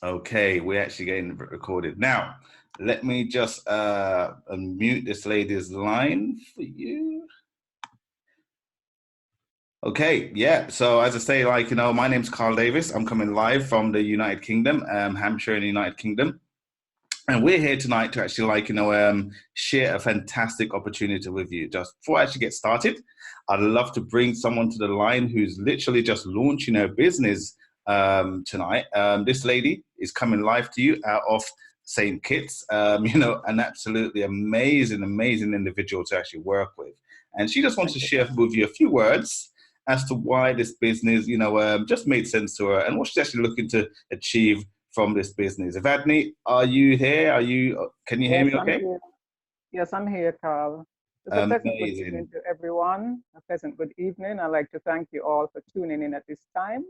Okay, we're actually getting recorded. Now, let me just unmute this lady's line for you. Okay, yeah. So as I say, my name's Carl Davis. I'm coming live from the United Kingdom, Hampshire in the United Kingdom. And we're here tonight to actually, share a fantastic opportunity with you. Just before I actually get started, I'd love to bring someone to the line who's literally just launching her business tonight. This lady is coming live to you out of St. Kitts, an absolutely amazing individual to actually work with. And she just wants to share with you a few words as to why this business, just made sense to her and what she's actually looking to achieve from this business. Evadney, are you here? Can you hear me okay? Yes, I'm here, Carl. It's a pleasant good evening to everyone. A pleasant good evening. I'd like to thank you all for tuning in at this time.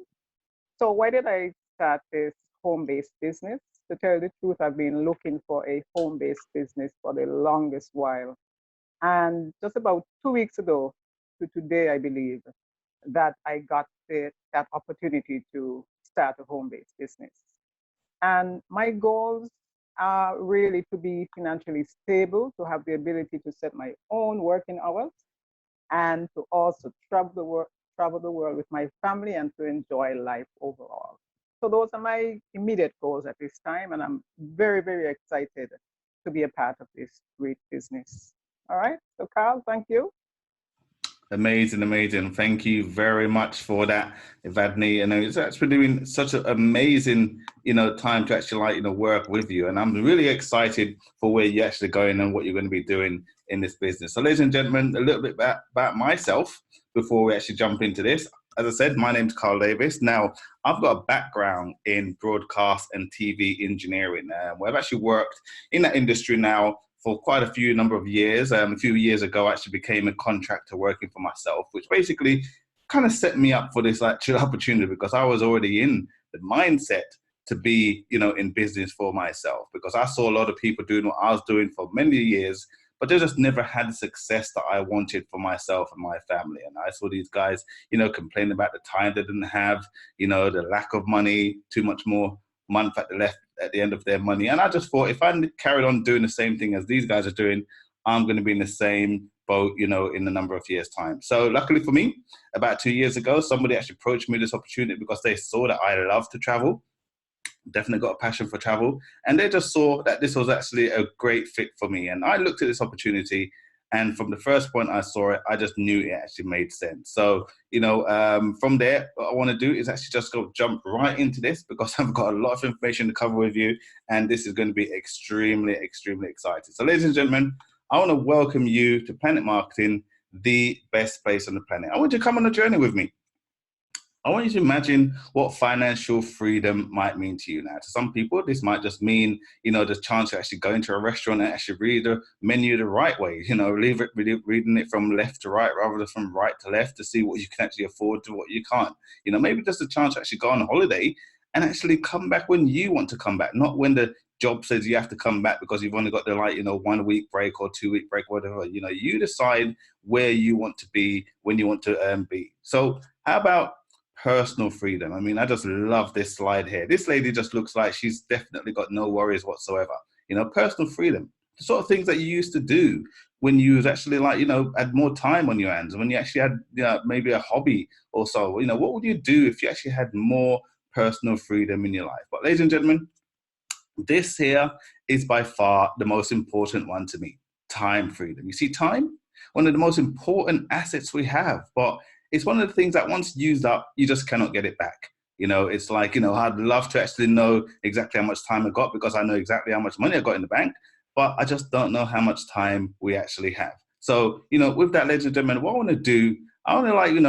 So why did I start this home-based business? To tell the truth, I've been looking for a home-based business for the longest while. And just about 2 weeks ago to today, I believe, that I got that opportunity to start a home-based business. And my goals are really to be financially stable, to have the ability to set my own working hours, and to also travel the world with my family and to enjoy life overall. So those are my immediate goals at this time, and I'm very, very excited to be a part of this great business. All right, so Carl, thank you. Amazing. Thank you very much for that, Evadney. It's actually doing such an amazing, time to actually work with you. And I'm really excited for where you're actually going and what you're going to be doing in this business. So ladies and gentlemen, a little bit about myself before we actually jump into this. As I said, my name's Carl Davis. Now, I've got a background in broadcast and TV engineering, where I've actually worked in that industry now for quite a number of years. A few years ago, I actually became a contractor working for myself, which basically kind of set me up for this actual opportunity because I was already in the mindset to be, in business for myself, because I saw a lot of people doing what I was doing for many years, but they just never had the success that I wanted for myself and my family. And I saw these guys, complain about the time they didn't have, the lack of money, too much more month at the end of their money. And I just thought, if I carried on doing the same thing as these guys are doing, I'm going to be in the same boat, in a number of years' time. So luckily for me, about 2 years ago, somebody actually approached me this opportunity because they saw that I love to travel. Definitely got a passion for travel. And they just saw that this was actually a great fit for me. And I looked at this opportunity, and from the first point I saw it, I just knew it actually made sense. So, from there, what I want to do is actually just go jump right into this because I've got a lot of information to cover with you. And this is going to be extremely exciting. So ladies and gentlemen, I want to welcome you to PlanNet Marketing, the best place on the planet. I want you to come on a journey with me. I want you to imagine what financial freedom might mean to you now. To some people, this might just mean, the chance to actually go into a restaurant and actually read the menu the right way, reading it from left to right rather than from right to left to see what you can actually afford to what you can't. Maybe just a chance to actually go on a holiday and actually come back when you want to come back, not when the job says you have to come back because you've only got the 1 week break or 2 week break, whatever. You decide where you want to be when you want to be. So how about personal freedom? I just love this slide here. This lady just looks like she's definitely got no worries whatsoever. Personal freedom, the sort of things that you used to do when you was actually had more time on your hands, when you actually had maybe a hobby or so. What would you do if you actually had more personal freedom in your life? But ladies and gentlemen, this here is by far the most important one to me: time freedom. You see, time, one of the most important assets we have, but it's one of the things that once used up, you just cannot get it back. It's like, I'd love to actually know exactly how much time I got because I know exactly how much money I got in the bank, but I just don't know how much time we actually have. So, with that, ladies and gentlemen, what I want to do,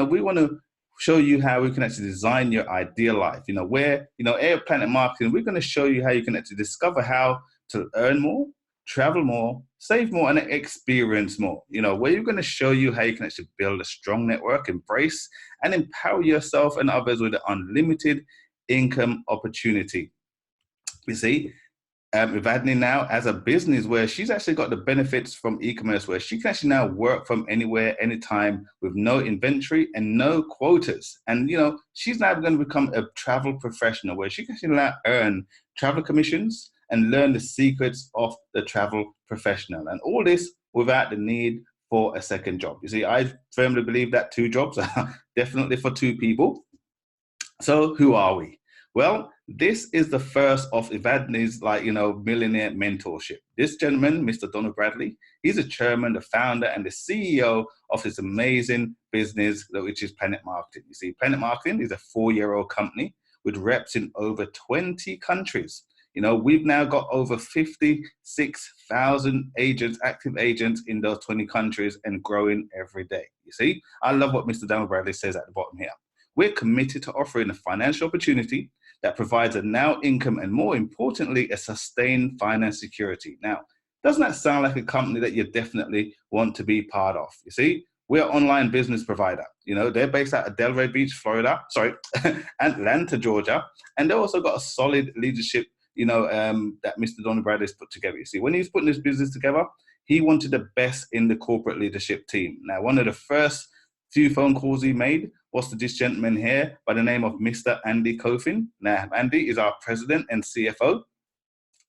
we want to show you how we can actually design your ideal life. Where, at PlanNet Marketing, we're going to show you how you can actually discover how to earn more, travel more, save more, and experience more. Where you're going to show you how you can actually build a strong network, embrace and empower yourself and others with an unlimited income opportunity. You see, Evadney now as a business where she's actually got the benefits from e-commerce, where she can actually now work from anywhere, anytime, with no inventory and no quotas. And, you know, she's now going to become a travel professional where she can actually now earn travel commissions and learn the secrets of the travel professional. And all this without the need for a second job. You see, I firmly believe that 2 jobs are definitely for 2 people. So who are we? Well, this is the first of Evadney's, millionaire mentorship. This gentleman, Mr. Donald Bradley, he's the chairman, the founder, and the CEO of his amazing business, which is PlanNet Marketing. You see, PlanNet Marketing is a 4-year-old company with reps in over 20 countries. You know, we've now got over 56,000 agents, active agents in those 20 countries, and growing every day. You see, I love what Mr. Donald Bradley says at the bottom here. We're committed to offering a financial opportunity that provides a now income and, more importantly, a sustained finance security. Now, doesn't that sound like a company that you definitely want to be part of? You see, we're an online business provider. You know, they're based out of Delray Beach, Florida, Atlanta, Georgia, and they've also got a solid leadership, that Mr. Donald Bradley has put together. You see, when he was putting this business together, he wanted the best in the corporate leadership team. Now, one of the first few phone calls he made was to this gentleman here by the name of Mr. Andy Coffin. Now, Andy is our president and CFO.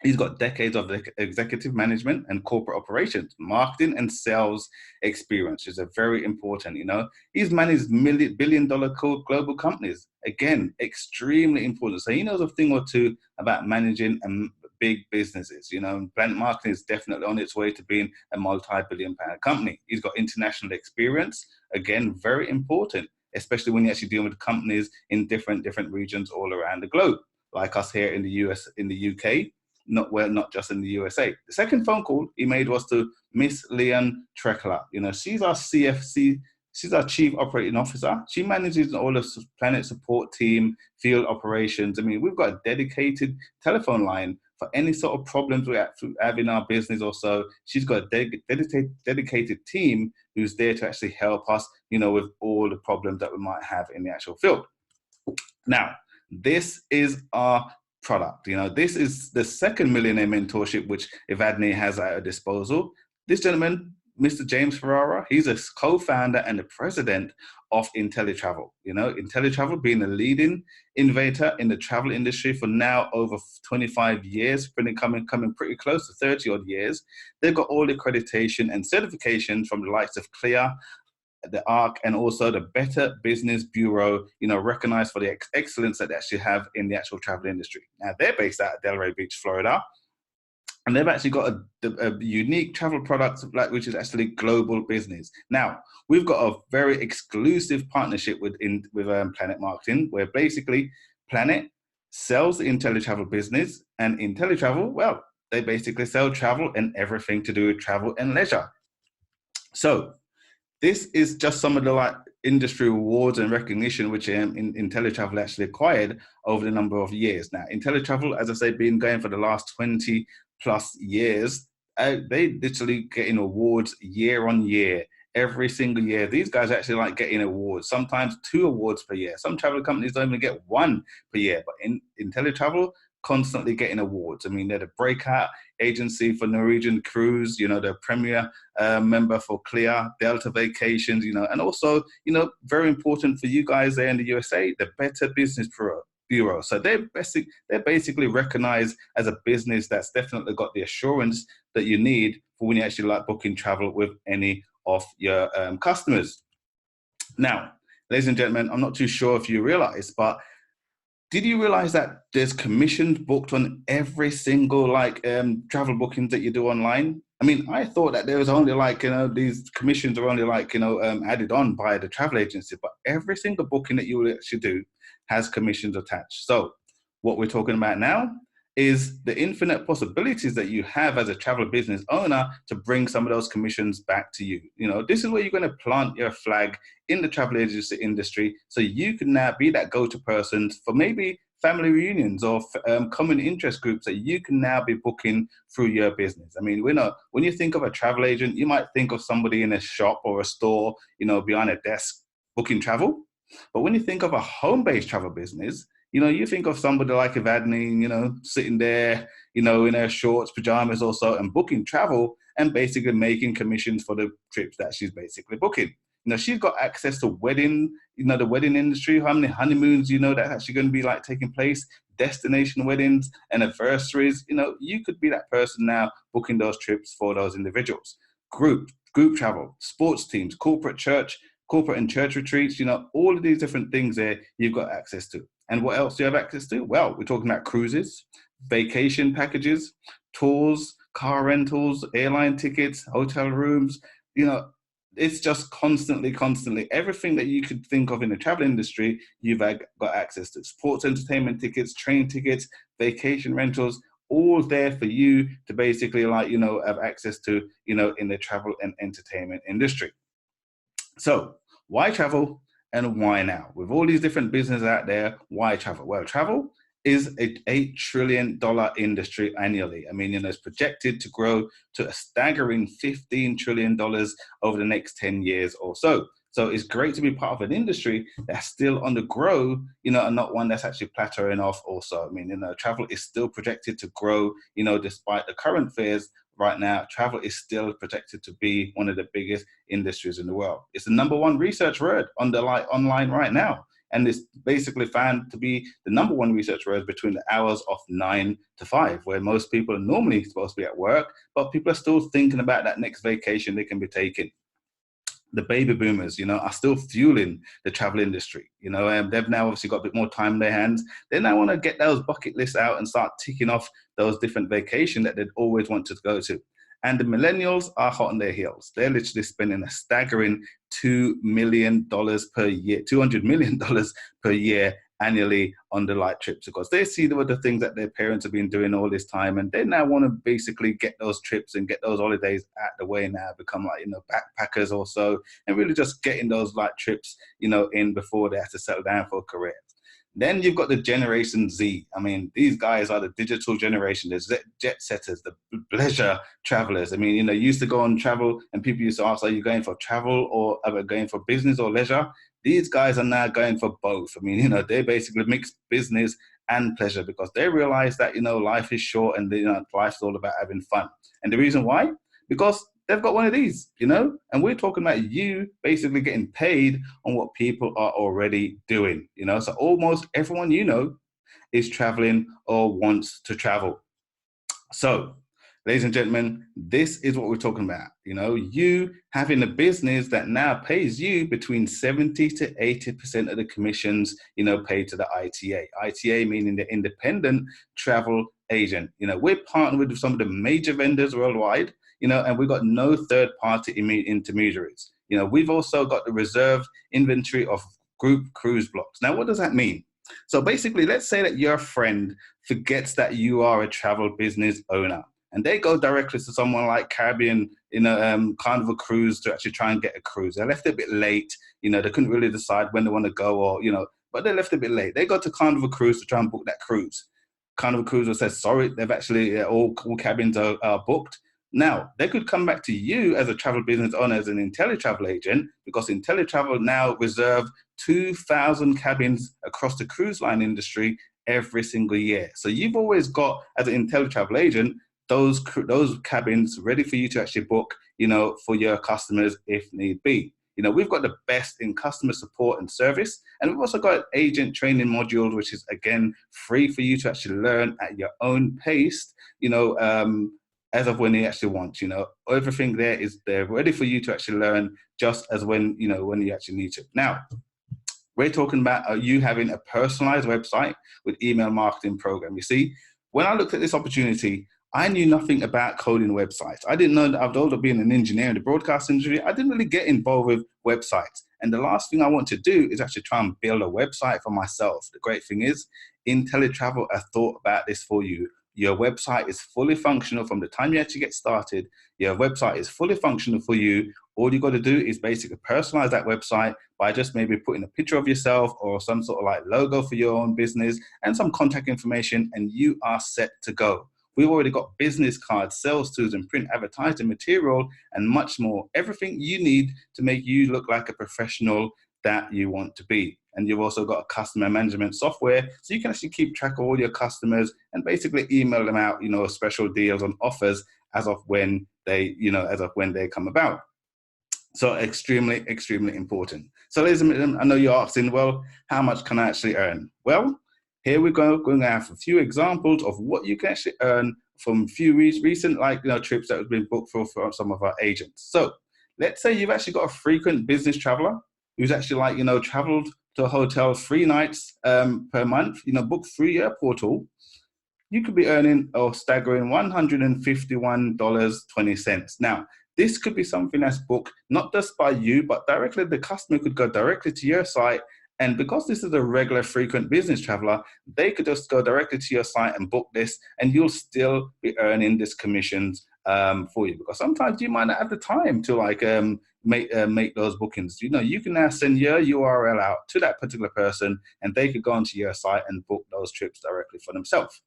He's got decades of executive management and corporate operations, marketing and sales experience, which is very important, you know. He's managed billion-dollar global companies. Again, extremely important. So he knows a thing or two about managing big businesses. You know, PlanNet Marketing is definitely on its way to being a multi-billion-pound company. He's got international experience. Again, very important, especially when you're actually dealing with companies in different regions all around the globe, like us here in the US, in the UK. Not just in the USA. The second phone call he made was to Miss Leon Trekler. You know, she's our CFC, she's our Chief Operating Officer. She manages all the PlanNet support team, field operations. I mean, we've got a dedicated telephone line for any sort of problems we have in our business or so. She's got a dedicated team who's there to actually help us, you know, with all the problems that we might have in the actual field. Now, this is our product. You know, this is the second millionaire mentorship which Evadney has at her disposal. This gentleman, Mr. James Ferrara, he's a co-founder and the president of IntelliTravel. You know, IntelliTravel being a leading innovator in the travel industry for now over 25 years, coming pretty close to 30 odd years. They've got all the accreditation and certifications from the likes of CLIA, the ARC, and also the Better Business Bureau, you know, recognized for the excellence that they actually have in the actual travel industry. Now, they're based out of Delray Beach, Florida, and they've actually got a unique travel product, which is actually global business. Now, we've got a very exclusive partnership with PlanNet Marketing, where basically PlanNet sells the IntelliTravel business, and IntelliTravel, well, they basically sell travel and everything to do with travel and leisure. So, this is just some of the industry awards and recognition which IntelliTravel actually acquired over the number of years. Now, IntelliTravel, as I say, been going for the last 20 plus years. They literally getting awards year on year, every single year. These guys actually getting awards, sometimes 2 awards per year. Some travel companies don't even get 1 per year, but IntelliTravel constantly getting awards. I mean, they're the breakout agency for Norwegian Cruise, you know, the premier member for CLIA, Delta Vacations, you know, and also, you know, very important for you guys there in the USA, the Better Business Bureau. So they're basically recognized as a business that's definitely got the assurance that you need for when you actually booking travel with any of your customers. Now, ladies and gentlemen, I'm not too sure if you realize, but did you realize that there's commissions booked on every single travel bookings that you do online? I mean, I thought that there was only these commissions are only added on by the travel agency, but every single booking that you will actually do has commissions attached. So what we're talking about now is the infinite possibilities that you have as a travel business owner to bring some of those commissions back to you. You know, this is where you're going to plant your flag in the travel agency industry, so you can now be that go-to person for maybe family reunions or common interest groups that you can now be booking through your business. I mean, when you think of a travel agent, you might think of somebody in a shop or a store, you know, behind a desk booking travel. But when you think of a home-based travel business, you know, you think of somebody like Evadney, you know, sitting there, you know, in her shorts, pajamas also, and booking travel and basically making commissions for the trips that she's basically booking. You know, she's got access to wedding, you know, the wedding industry, how many honeymoons, you know, that's actually going to be like taking place, destination weddings, anniversaries. You know, you could be that person now booking those trips for those individuals. Group travel, sports teams, corporate and church retreats, you know, all of these different things there you've got access to. And what else do you have access to? Well, we're talking about cruises, vacation packages, tours, car rentals, airline tickets, hotel rooms, you know, it's just constantly everything that you could think of in the travel industry, you've got access to. Sports entertainment tickets, train tickets, vacation rentals, all there for you to basically, like, you know, have access to, you know, in the travel and entertainment industry. So why travel and why now? With all these different businesses out there, why travel? Well, travel is a $8 trillion industry annually. I mean, you know, it's projected to grow to a staggering $15 trillion over the next 10 years or so. So it's great to be part of an industry that's still on the grow, you know, and not one that's actually plateauing off also. I mean, you know, travel is still projected to grow, you know, despite the current fears right now. Travel is still projected to be one of the biggest industries in the world. It's the #1 research word on the online right now. And it's basically found to be the #1 research word between the hours of 9 to 5, where most people are normally supposed to be at work, but people are still thinking about that next vacation they can be taking. The baby boomers, you know, are still fueling the travel industry. You know, they've now obviously got a bit more time in their hands. They now want to get those bucket lists out and start ticking off those different vacations that they'd always wanted to go to. And the millennials are hot on their heels. They're literally spending a staggering $2 million per year, $200 million per year annually on the light trips, because they see the things that their parents have been doing all this time, and they now want to basically get those trips and get those holidays out the way now, become, like, you know, backpackers or so, and really just getting those light trips, you know, in before they have to settle down for a career. Then you've got the Generation Z. I mean, these guys are the digital generation, the jet setters, the pleasure travelers. I mean, you know, you used to go on travel and people used to ask, are you going for travel or are you going for business or leisure? These guys are now going for both. I mean, you know, they basically mix business and pleasure because they realize that, you know, life is short and, you know, life's all about having fun. And the reason why? Because they've got one of these, you know, and we're talking about you basically getting paid on what people are already doing, you know. So almost everyone you know is traveling or wants to travel. So, ladies and gentlemen, this is what we're talking about. You know, you having a business that now pays you between 70 to 80% of the commissions, you know, paid to the ITA. ITA meaning the independent travel agent. You know, we're partnered with some of the major vendors worldwide, you know, and we've got no third-party intermediaries. You know, we've also got the reserved inventory of group cruise blocks. Now, what does that mean? So basically, let's say that your friend forgets that you are a travel business owner, and they go directly to someone like Caribbean, you know, Carnival Cruise to actually try and get a cruise. They left it a bit late. You know, they couldn't really decide when they want to go, or, you know, but they left it a bit late. They go to Carnival Cruise to try and book that cruise. Carnival Cruise says, sorry, they've actually, all cabins are booked. Now, they could come back to you as a travel business owner, as an IntelliTravel agent, because IntelliTravel now reserve 2,000 cabins across the cruise line industry every single year. So you've always got, as an IntelliTravel agent, those cabins ready for you to actually book, you know, for your customers if need be. You know, we've got the best in customer support and service, and we've also got agent training modules, which is, again, free for you to actually learn at your own pace, you know, as of when you actually want. You know, everything there is there ready for you to actually learn, just as when, you know, when you actually need to. Now, we're talking about you having a personalized website with email marketing program. You see, when I looked at this opportunity, I knew nothing about coding websites. I didn't know that, although being an engineer in the broadcast industry, I didn't really get involved with websites. And the last thing I want to do is actually try and build a website for myself. The great thing is, IntelliTravel has thought about this for you. Your website is fully functional from the time you actually get started. Your website is fully functional for you. All you got to do is basically personalize that website by just maybe putting a picture of yourself or some sort of like logo for your own business and some contact information, and you are set to go. We've already got business cards, sales tools, and print advertising material, and much more. Everything you need to make you look like a professional that you want to be. And you've also got a customer management software, so you can actually keep track of all your customers and basically email them out, special deals and offers as of when they come about. So extremely, extremely important. So ladies and gentlemen, I know you're asking, well, how much can I actually earn? Well, here we go. We're going to have a few examples of what you can actually earn from a few recent trips that have been booked for some of our agents. So let's say you've actually got a frequent business traveler who's actually traveled to a hotel 3 nights per month, booked through your portal. You could be earning a staggering $151.20. Now, this could be something that's booked not just by you, but directly the customer could go directly to your site. And because this is a regular frequent business traveler, they could just go directly to your site and book this, and you'll still be earning this commissions for you. Because sometimes you might not have the time to make those bookings. You can now send your URL out to that particular person, and they could go onto your site and book those trips directly for themselves.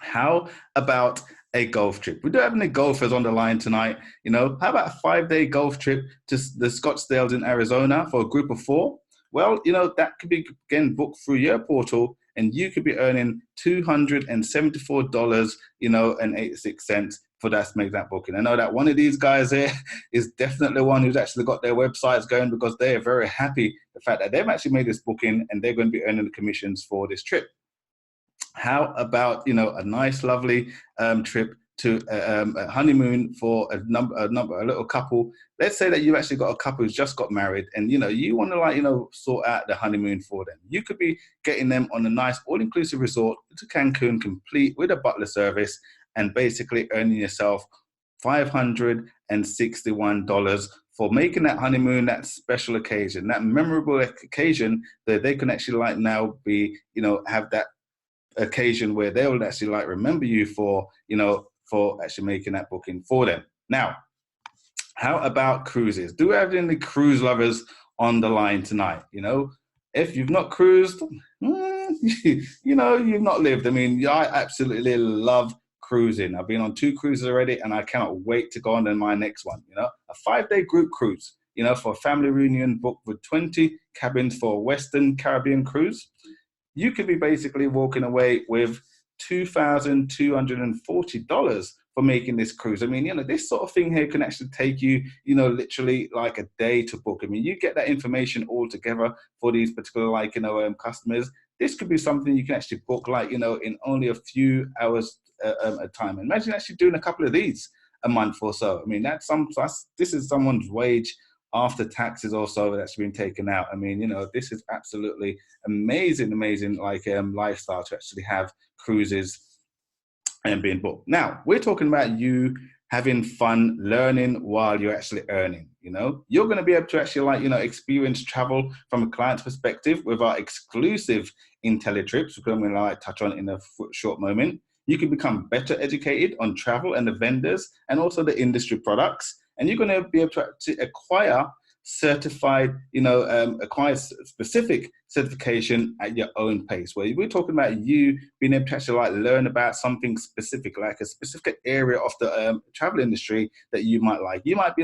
How about a golf trip? We do have any golfers on the line tonight. How about a 5-day golf trip to the Scottsdales in Arizona for a group of 4? Well, that could be, again, booked through your portal, and you could be earning $274, and 86 cents for that to make that booking. I know that one of these guys here is definitely one who's actually got their websites going, because they are very happy the fact that they've actually made this booking and they're going to be earning the commissions for this trip. How about, a nice, lovely trip to a honeymoon for a little couple? Let's say that you've actually got a couple who's just got married, and you want to sort out the honeymoon for them. You could be getting them on a nice all-inclusive resort to Cancun, complete with a butler service, and basically earning yourself $561 for making that honeymoon that special occasion, that memorable occasion that they can actually now be, have that occasion where they will actually remember you for actually making that booking for them. Now, how about cruises? Do we have any cruise lovers on the line tonight? If you've not cruised, you've not lived. I mean, I absolutely love cruising. I've been on 2 cruises already, and I cannot wait to go on to my next one. A 5-day group cruise, for a family reunion, booked with 20 cabins for a Western Caribbean cruise. You could be basically walking away with $2,240 for making this cruise. I mean, this sort of thing here can actually take you, literally like a day to book. I mean, you get that information all together for these particular, customers. This could be something you can actually book, in only a few hours at time. Imagine actually doing a couple of these a month or so. I mean, this is someone's wage after taxes also that's been taken out. I mean, this is absolutely amazing lifestyle to actually have cruises and being booked. Now, we're talking about you having fun learning while you're actually earning. You're going to be able to actually experience travel from a client's perspective with our exclusive IntelliTrips, which I'm going to touch on in a short moment. You can become better educated on travel and the vendors and also the industry products. And you're going to be able to acquire certified, acquire specific certification at your own pace. Where we're talking about you being able to actually learn about something specific, like a specific area of the travel industry that you might like. You might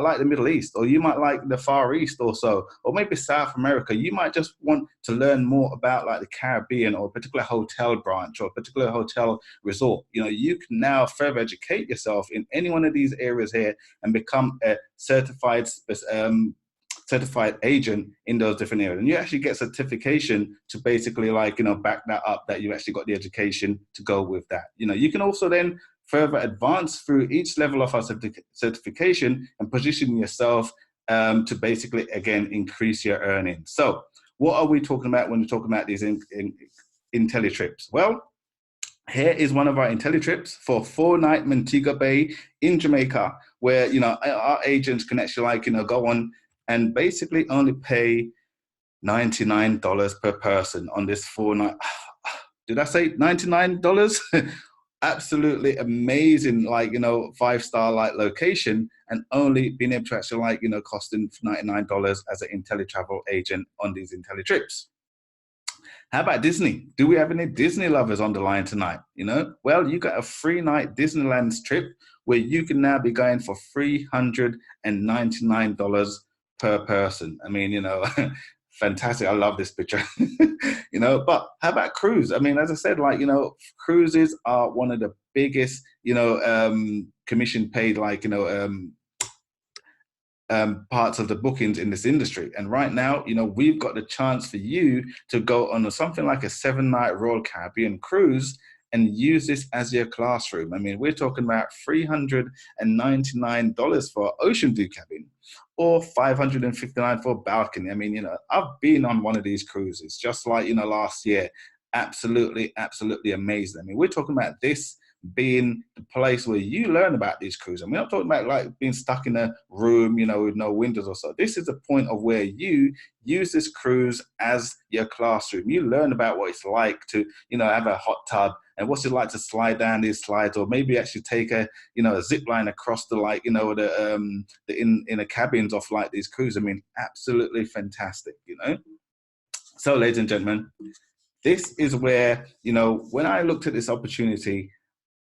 like the Middle East, or you might like the Far East or so, or maybe South America. You might just want to learn more about the Caribbean, or a particular hotel branch, or a particular hotel resort. You can now further educate yourself in any one of these areas here and become a certified agent in those different areas. And you actually get certification to basically back that up, that you actually got the education to go with that. You can also then further advance through each level of our certification and position yourself to basically, again, increase your earnings. So what are we talking about when we're talking about these IntelliTrips? Well, here is one of our IntelliTrips for 4-night Montego Bay in Jamaica, where, our agents can actually go on and basically only pay $99 per person on this 4-night. Did I say $99? Absolutely amazing, 5-star location, and only being able to actually costing $99 as an IntelliTravel agent on these IntelliTrips. How about Disney? Do we have any Disney lovers on the line tonight? Well, you got a 3-night Disneyland trip where you can now be going for $399 per person. I mean, fantastic. I love this picture. But how about cruise? I mean, as I said, like, cruises are one of the biggest, commission paid, like, parts of the bookings in this industry. And right now, we've got the chance for you to go on something like a 7-night Royal Caribbean cruise and use this as your classroom. I mean, we're talking about $399 for an ocean view cabin or $559 for a balcony. I mean, I've been on one of these cruises just like, last year. Absolutely, absolutely amazing. I mean, we're talking about this being the place where you learn about these cruises. And we're not talking about like being stuck in a room, with no windows or so. This is the point of where you use this cruise as your classroom. You learn about what it's like to, have a hot tub and what's it like to slide down these slides, or maybe actually take a zip line across the, like, the inner cabins of like these cruises. I mean, absolutely fantastic, So, ladies and gentlemen, this is where, when I looked at this opportunity,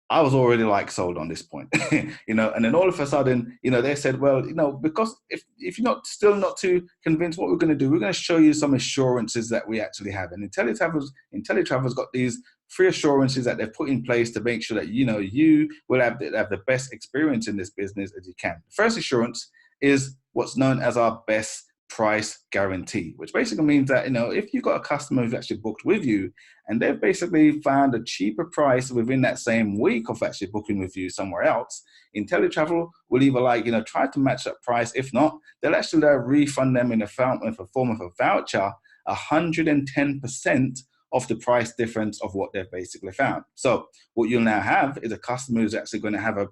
I was already like sold on this point, and then all of a sudden, they said, well, because if you're still not too convinced what we're going to do, we're going to show you some assurances that we actually have. And IntelliTravel's got these 3 assurances that they've put in place to make sure that, you will have the best experience in this business as you can. The first assurance is what's known as our best price guarantee, which basically means that, if you've got a customer who's actually booked with you and they've basically found a cheaper price within that same week of actually booking with you somewhere else, IntelliTravel will either try to match that price. If not, they'll actually refund them in a form of a voucher, 110% of the price difference of what they've basically found. So what you'll now have is a customer who's actually going to have a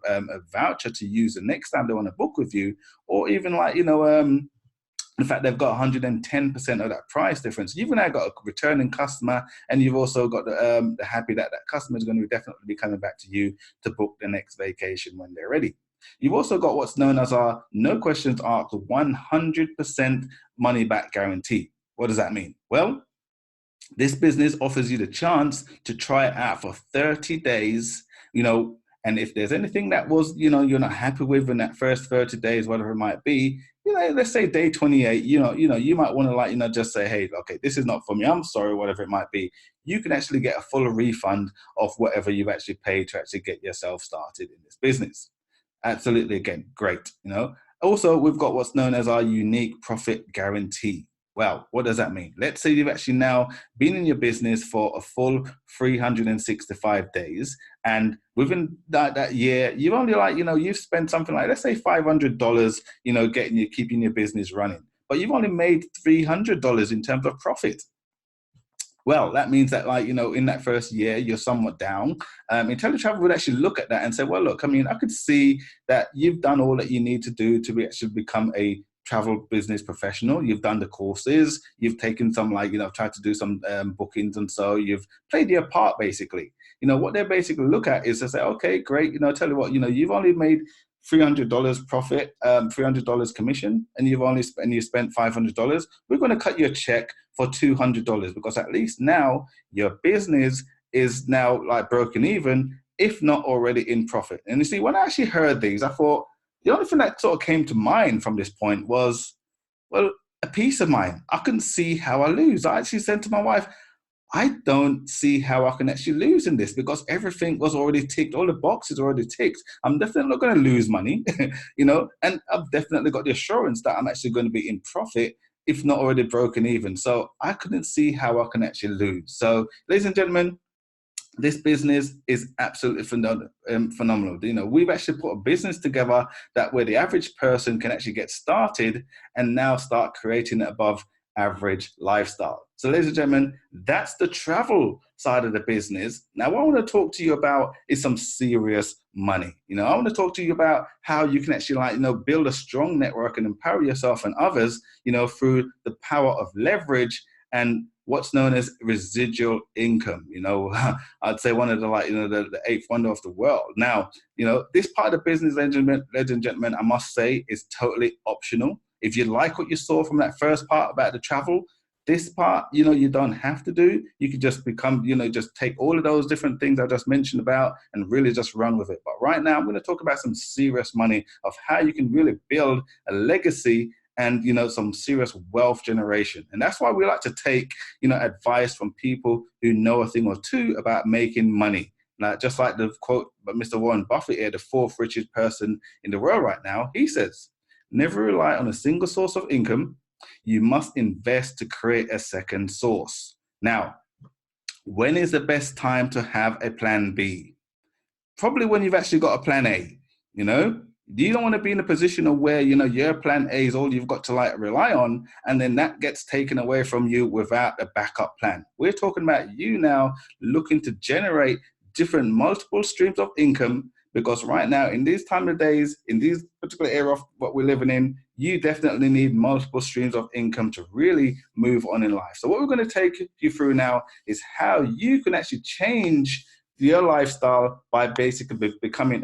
voucher to use the next time they want to book with you, or even in fact, they've got 110% of that price difference. You've now got a returning customer, and you've also got the happy that customer is going to definitely be coming back to you to book the next vacation when they're ready. You've also got what's known as our no questions asked 100% money back guarantee. What does that mean? Well, this business offers you the chance to try it out for 30 days, and if there's anything that was, you're not happy with in that first 30 days, whatever it might be, let's say day 28, you might want to just say, hey, okay, this is not for me. I'm sorry, whatever it might be. You can actually get a full refund of whatever you've actually paid to actually get yourself started in this business. Absolutely, again, great. Also, we've got what's known as our unique profit guarantee. Well, what does that mean? Let's say you've actually now been in your business for a full 365 days. And within that year, you've only you've spent something like, let's say $500, keeping your business running. But you've only made $300 in terms of profit. Well, that means that, in that first year, you're somewhat down. IntelliTravel would actually look at that and say, well, look, I mean, I could see that you've done all that you need to do to actually become a travel business professional. You've done the courses, you've taken some tried to do some bookings, and so you've played your part basically. What they basically look at is to say, okay, great, tell you what, you've only made $300 profit, $300 commission, and you spent $500. We're going to cut you a check for $200 because at least now your business is now broken even, if not already in profit. And you see, when I actually heard these, I thought, the only thing that sort of came to mind from this point was, well, a peace of mind. I couldn't see how I lose. I actually said to my wife, I don't see how I can actually lose in this because everything was already ticked. All the boxes already ticked. I'm definitely not going to lose money, and I've definitely got the assurance that I'm actually going to be in profit, if not already broken even. So I couldn't see how I can actually lose. So, ladies and gentlemen, this business is absolutely phenomenal. We've actually put a business together that where the average person can actually get started and now start creating an above average lifestyle. So, ladies and gentlemen, that's the travel side of the business. Now, what I want to talk to you about is some serious money. I want to talk to you about how you can actually build a strong network and empower yourself and others, through the power of leverage and what's known as residual income. I'd say one of the the eighth wonder of the world. Now, this part of the business, ladies and gentlemen, I must say is totally optional. If you like what you saw from that first part about the travel, this part, you don't have to do. You could just become, just take all of those different things I just mentioned about and really just run with it. But right now, I'm going to talk about some serious money of how you can really build a legacy and, some serious wealth generation. And that's why we like to take, advice from people who know a thing or two about making money. Now, just like the quote by Mr. Warren Buffett here, the fourth richest person in the world right now, he says, never rely on a single source of income. You must invest to create a second source. Now, when is the best time to have a plan B? Probably when you've actually got a plan A, you don't want to be in a position of where, your plan A is all you've got to rely on, and then that gets taken away from you without a backup plan. We're talking about you now looking to generate different multiple streams of income, because right now in these time of days, in these particular era of what we're living in, you definitely need multiple streams of income to really move on in life. So what we're going to take you through now is how you can actually change your lifestyle by basically becoming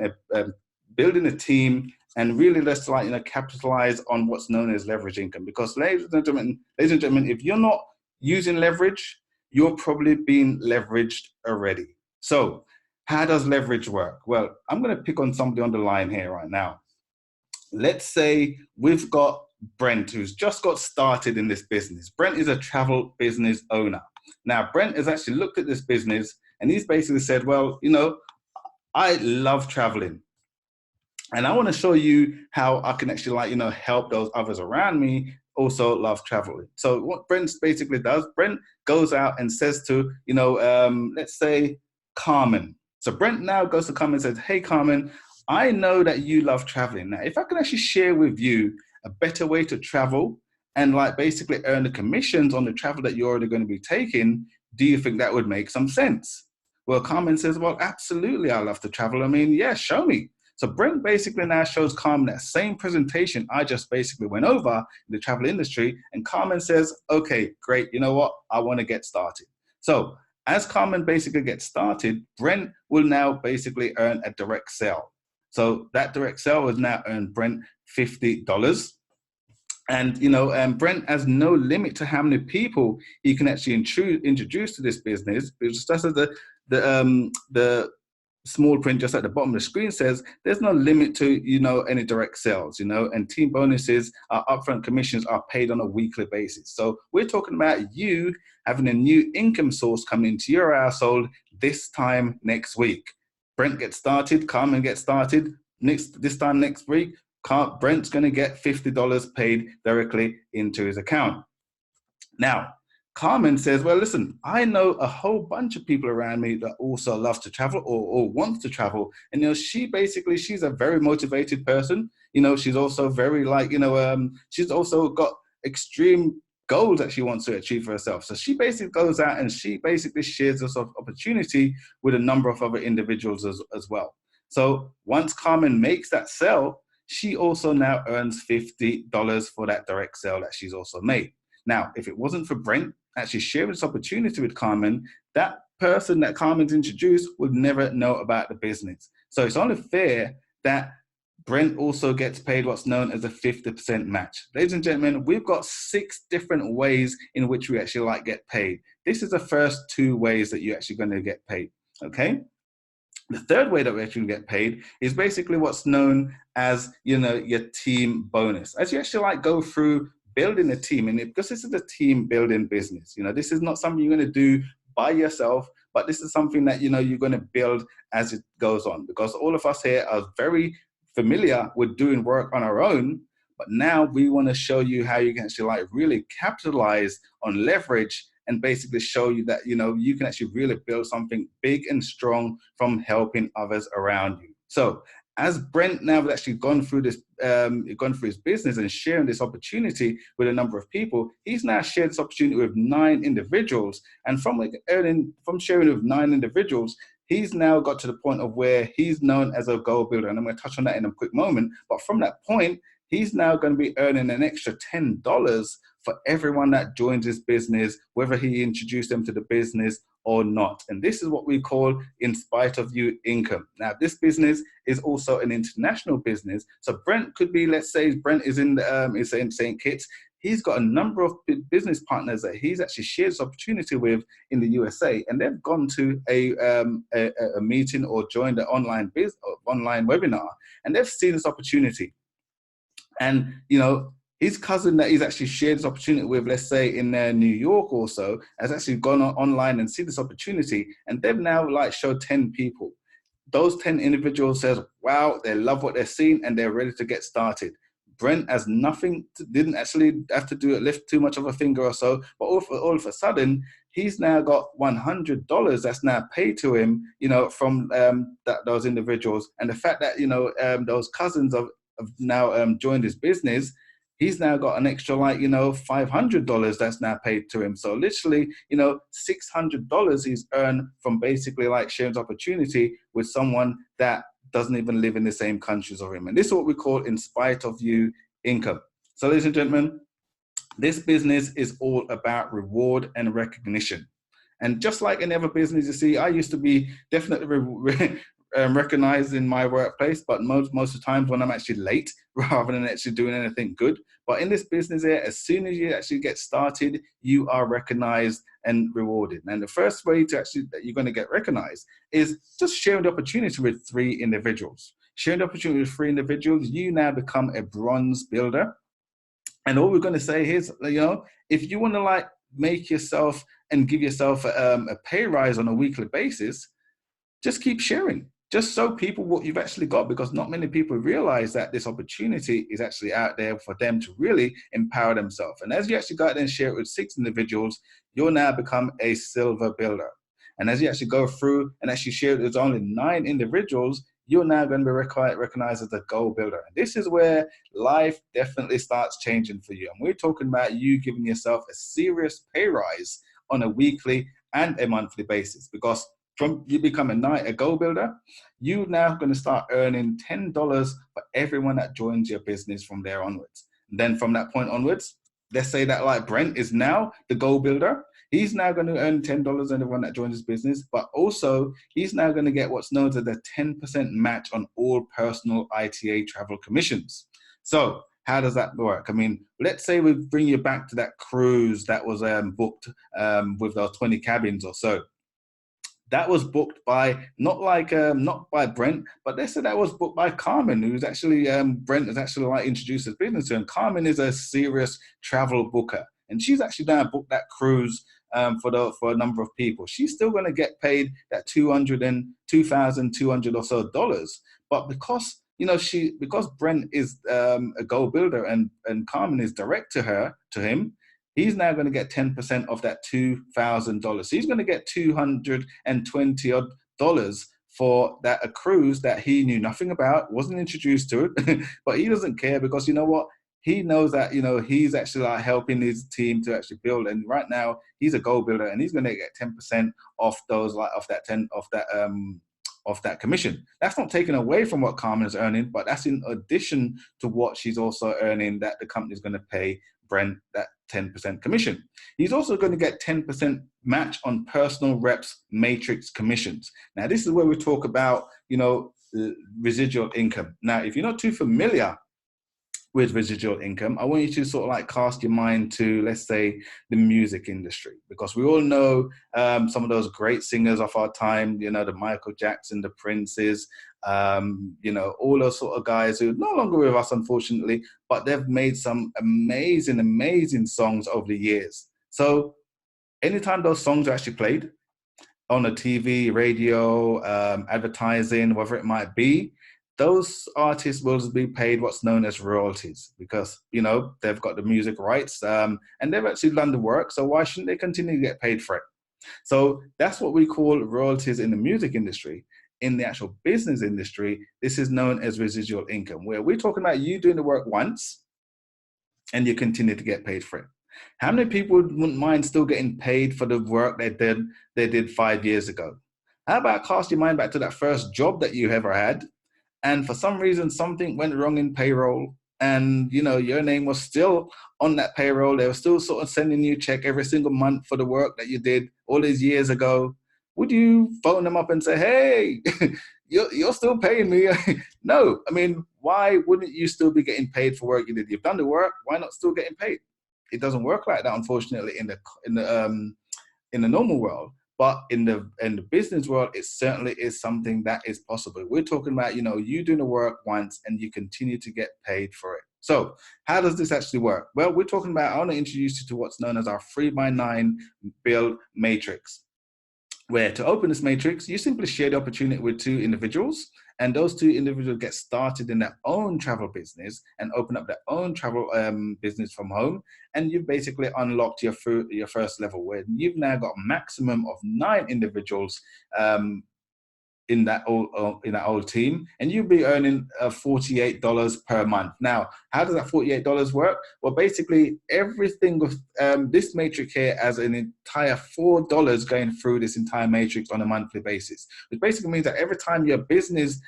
building a team, and really let's capitalize on what's known as leverage income. Because ladies and gentlemen, if you're not using leverage, you're probably being leveraged already. So how does leverage work? Well, I'm going to pick on somebody on the line here right now. Let's say we've got Brent, who's just got started in this business. Brent is a travel business owner. Now, Brent has actually looked at this business and he's basically said, well, I love traveling. And I want to show you how I can actually help those others around me also love traveling. So what Brent basically does, Brent goes out and says to, let's say Carmen. So Brent now goes to Carmen and says, hey, Carmen, I know that you love traveling. Now, if I can actually share with you a better way to travel and basically earn the commissions on the travel that you're already going to be taking, do you think that would make some sense? Well, Carmen says, well, absolutely, I love to travel. I mean, yeah, show me. So Brent basically now shows Carmen that same presentation I just basically went over in the travel industry. And Carmen says, okay, great. You know what? I want to get started. So as Carmen basically gets started, Brent will now basically earn a direct sale. So that direct sale will now earn Brent $50. And, Brent has no limit to how many people he can actually introduce to this business. Just as the small print just at the bottom of the screen says, there's no limit to, any direct sales, and team bonuses, upfront commissions are paid on a weekly basis. So we're talking about you having a new income source coming into your household this time next week. Brent gets started, Carmen gets started. This time next week, Brent's going to get $50 paid directly into his account. Now, Carmen says, well, listen, I know a whole bunch of people around me that also love to travel or wants to travel. And, she's a very motivated person. She's also very she's also got extreme goals that she wants to achieve for herself. So she basically goes out and she basically shares this opportunity with a number of other individuals as well. So once Carmen makes that sale, she also now earns $50 for that direct sale that she's also made. Now, if it wasn't for Brent actually sharing this opportunity with Carmen, that person that Carmen's introduced would never know about the business. So it's only fair that Brent also gets paid what's known as a 50% match. Ladies and gentlemen, we've got 6 different ways in which we actually get paid. This is the first 2 ways that you're actually going to get paid, okay? The third way that we actually get paid is basically what's known as, your team bonus. As you actually go through building a team, and because this is a team building business, this is not something you're going to do by yourself, but this is something that, you're going to build as it goes on, because all of us here are very familiar with doing work on our own, but now we want to show you how you can actually really capitalize on leverage and basically show you that, you can actually really build something big and strong from helping others around you. So as Brent now has actually gone through his business and sharing this opportunity with a number of people, he's now shared this opportunity with 9 individuals. And from sharing with 9 individuals, he's now got to the point of where he's known as a goal builder. And I'm going to touch on that in a quick moment. But from that point, he's now going to be earning an extra $10 for everyone that joins his business, whether he introduced them to the business or not. And this is what we call in spite of you income. Now, this business is also an international business. So Brent could be, let's say Brent is in St. Kitts. He's got a number of business partners that he's actually shared this opportunity with in the USA, and they've gone to a meeting or joined an online webinar, and they've seen this opportunity. And, his cousin that he's actually shared this opportunity with, let's say in New York also, has actually gone online and see this opportunity, and they've now like showed 10 people. Those 10 individuals says, wow, they love what they're seeing and they're ready to get started. Brent has didn't actually have to lift too much of a finger or so, but all of a sudden, he's now got $100 that's now paid to him, from those individuals. And the fact that, those cousins have now joined his business, he's now got an extra $500 that's now paid to him. So literally, $600 he's earned from basically like sharing this opportunity with someone that doesn't even live in the same countries of him. And this is what we call in spite of you income. So ladies and gentlemen, this business is all about reward and recognition. And just like any other business, you see, I used to be definitely recognized in my workplace, but most of the times when I'm actually late rather than actually doing anything good. But in this business here, as soon as you actually get started, you are recognized and rewarded. And the first way that you're going to get recognized is just sharing the opportunity with 3 individuals. Sharing the opportunity with 3 individuals, you now become a bronze builder. And all we're going to say is, if you want to like make yourself and give yourself a pay rise on a weekly basis, just keep sharing. Just show people what you've actually got, because not many people realize that this opportunity is actually out there for them to really empower themselves. And as you actually go out there and share it with 6 individuals, you'll now become a silver builder. And as you actually go through and actually share it with only 9 individuals, you're now going to be recognized as a gold builder. And this is where life definitely starts changing for you. And we're talking about you giving yourself a serious pay rise on a weekly and a monthly basis, because from you become a gold builder, you now going to start earning $10 for everyone that joins your business from there onwards. And then from that point onwards, let's say that like Brent is now the gold builder. He's now going to earn $10 on everyone that joins his business, but also he's now going to get what's known as the 10% match on all personal ITA travel commissions. So how does that work? I mean, let's say we bring you back to that cruise that was booked with those 20 cabins or so. That was booked by not by Brent, but they said that was booked by Carmen, who's actually Brent has actually like introduced his business to, and Carmen is a serious travel booker, and she's actually now booked that cruise for a number of people. She's still going to get paid that $2,200 or so dollars, but because because Brent is a gold builder and Carmen is direct to him. He's now going to get 10% of that $2,000. So he's going to get $220 for a cruise that he knew nothing about, wasn't introduced to it, but he doesn't care, because you know what? He knows that, he's actually like helping his team to actually build. And right now he's a gold builder, and he's going to get 10% off that commission. That's not taken away from what Carmen is earning, but that's in addition to what she's also earning, that the company is going to pay Brent that 10% commission. He's also going to get 10% match on personal reps matrix commissions. Now, this is where we talk about, residual income. Now, if you're not too familiar with residual income, I want you to sort of like cast your mind to, let's say, the music industry, because we all know some of those great singers of our time, the Michael Jackson, the Princes, all those sort of guys who are no longer with us, unfortunately, but they've made some amazing, amazing songs over the years. So anytime those songs are actually played on a TV, radio, advertising, whatever it might be, those artists will be paid what's known as royalties, because, they've got the music rights and they've actually done the work. So why shouldn't they continue to get paid for it? So that's what we call royalties in the music industry. In the actual business industry, this is known as residual income, where we're talking about you doing the work once and you continue to get paid for it. How many people wouldn't mind still getting paid for the work they did 5 years ago? How about cast your mind back to that first job that you ever had, and for some reason, something went wrong in payroll, and, your name was still on that payroll. They were still sort of sending you a check every single month for the work that you did all these years ago. Would you phone them up and say, hey, you're still paying me? No. I mean, why wouldn't you still be getting paid for work you did? You've done the work. Why not still getting paid? It doesn't work like that, unfortunately, in the normal world. But in the business world, it certainly is something that is possible. We're talking about, you doing the work once and you continue to get paid for it. So how does this actually work? Well, we're talking about, I want to introduce you to what's known as our 3x9 build matrix, where to open this matrix, you simply share the opportunity with two individuals, and those two individuals get started in their own travel business and open up their own travel business from home. And you've basically unlocked your first level, where you've now got a maximum of 9 individuals in that old team, and you'll be earning $48 per month. Now, how does that $48 work? Well, basically, everything with this matrix here has an entire $4 going through this entire matrix on a monthly basis, which basically means that every time your business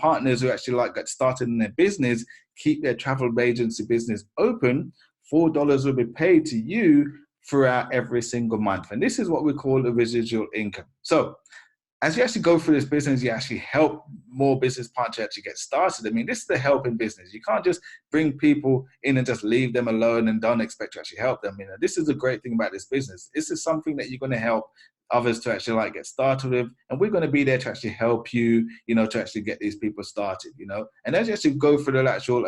partners who actually get started in their business keep their travel agency business open, $4 will be paid to you throughout every single month. And this is what we call the residual income. So as you actually go through this business, you actually help more business partners actually get started. I mean, this is the help in business. You can't just bring people in and just leave them alone and don't expect to actually help them. This is the great thing about this business. This is something that you're going to help others to actually get started with, and we're going to be there to actually help you, to actually get these people started, And as you actually go through the actual